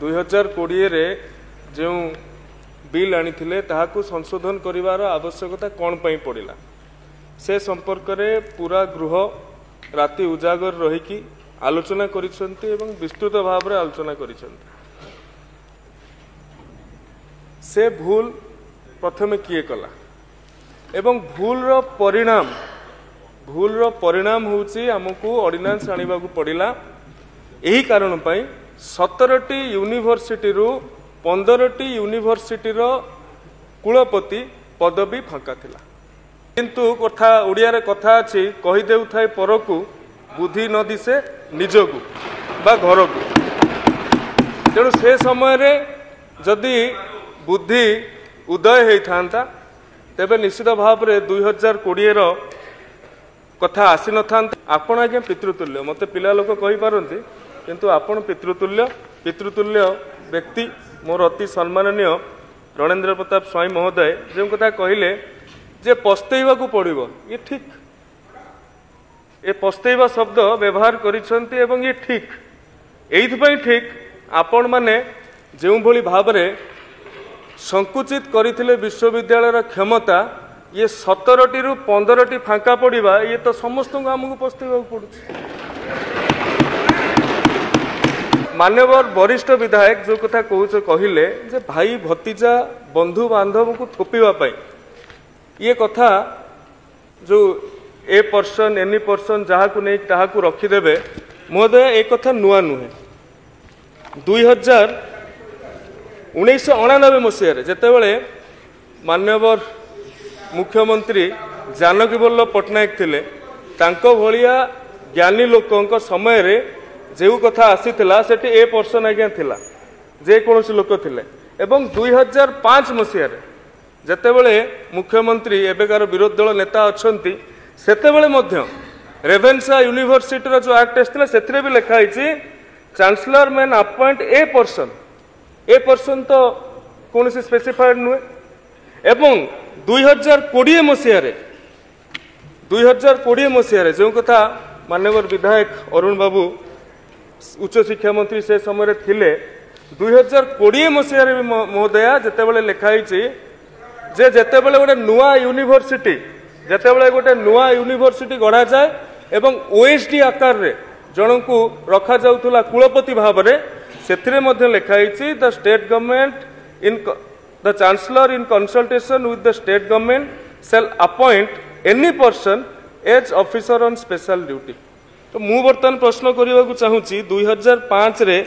2020 रे जो बिल आनी ताहाकू संशोधन करिवार आवश्यकता कौन पई पड़िला से संपर्क में पूरा गृह राति उजागर रहीकि आलोचना करिसेंती एवं विस्तृत भाव में आलोचना करिसेंती। से भूल प्रथमे किए कला एवं भूलर परिणाम होउची हमकू ऑर्डिनेंस आनिबा को पड़िला। यही कारण पई 17टी यूनिवर्सिटी रु 15टी यूनिवर्सिटी रो कुलपति पदवी फांका थिला। किंतु कथा ओडिया रे कथा अछि कहि देउ थाय परकू बुद्धि न दिसे निजकू बा घरकू। तेणु से समय रे जदि बुद्धि उदय होई थांता तेबे निश्चित भाव रे 2020 रो कथा आसी न थांता। आपण आगे पितृतुल्य मते पिला लोक कहि पारंती किंतु आपण पितृतुल्य व्यक्ति मोर अति सम्माननीय रणेंद्र प्रताप स्वाई महोदय जो कथा कहले जे पस्तेवा को पड़िबो ये ठीक ए पस्तेवा शब्द व्यवहार करिसंती एवं ये ठीक एइथपई ठीक आपण माने जेउ भली भाव रे संकुचित करथिले विश्वविद्यालय क्षमता ये 17टी रु 15टी फांका पड़िबा ये तो समस्त को हमको पस्तेवा पड़ुछि। मान्यवर वरिष्ठ विधायक जो कथा कहले जे भाई भतीजा बंधु बांधव को थोपिवा पाई ये कथा जो ए पर्सन एनी पर्सन जहाँ को नहीं ताहा को रखीदेवे महोदय एक कथा नुआ नुहे। 1999 मसीह जेतेबेले मान्यवर मुख्यमंत्री जानकी वल्लभ पट्टनायक थिले तांको भलिया ज्ञानी लोकों समय रे जो कथा आसीथिला सेठी ए पर्सन आज्ञा थिला जे कोनोसी लोक थिले एवं 2005 मसीह जेतेबेले मुख्यमंत्री एबेकार विरोधी दल नेता अछंती सेतेबेले मध्य रेवेन्सा यूनिवर्सिटी रो जो एक्ट आस्थिला सेथिरे भी लिखा हिची chancellor may appoint a person तो कोनोसी स्पेसिफाइड नुहे। एवं 2020 मसीह जो कथा माननीय विधायक अरुण बाबू उच्च शिक्षा मंत्री से समय थिले 2020 मसीह महोदया जेतेबेले लिखाई जे जेतेबेले गोटे नुआ यूनिवर्सिटी गढ़ा जाए एवं ओएसडी आकार रे जन को रखा जाउथुला कुलपति भाव रे सेथिरे मध्ये लिखाई the state government in the chancellor in consultation with the state government shall appoint any person as officer on special duty. तो मु बर्तमान प्रश्न करने को चाहूँगी 2005 रे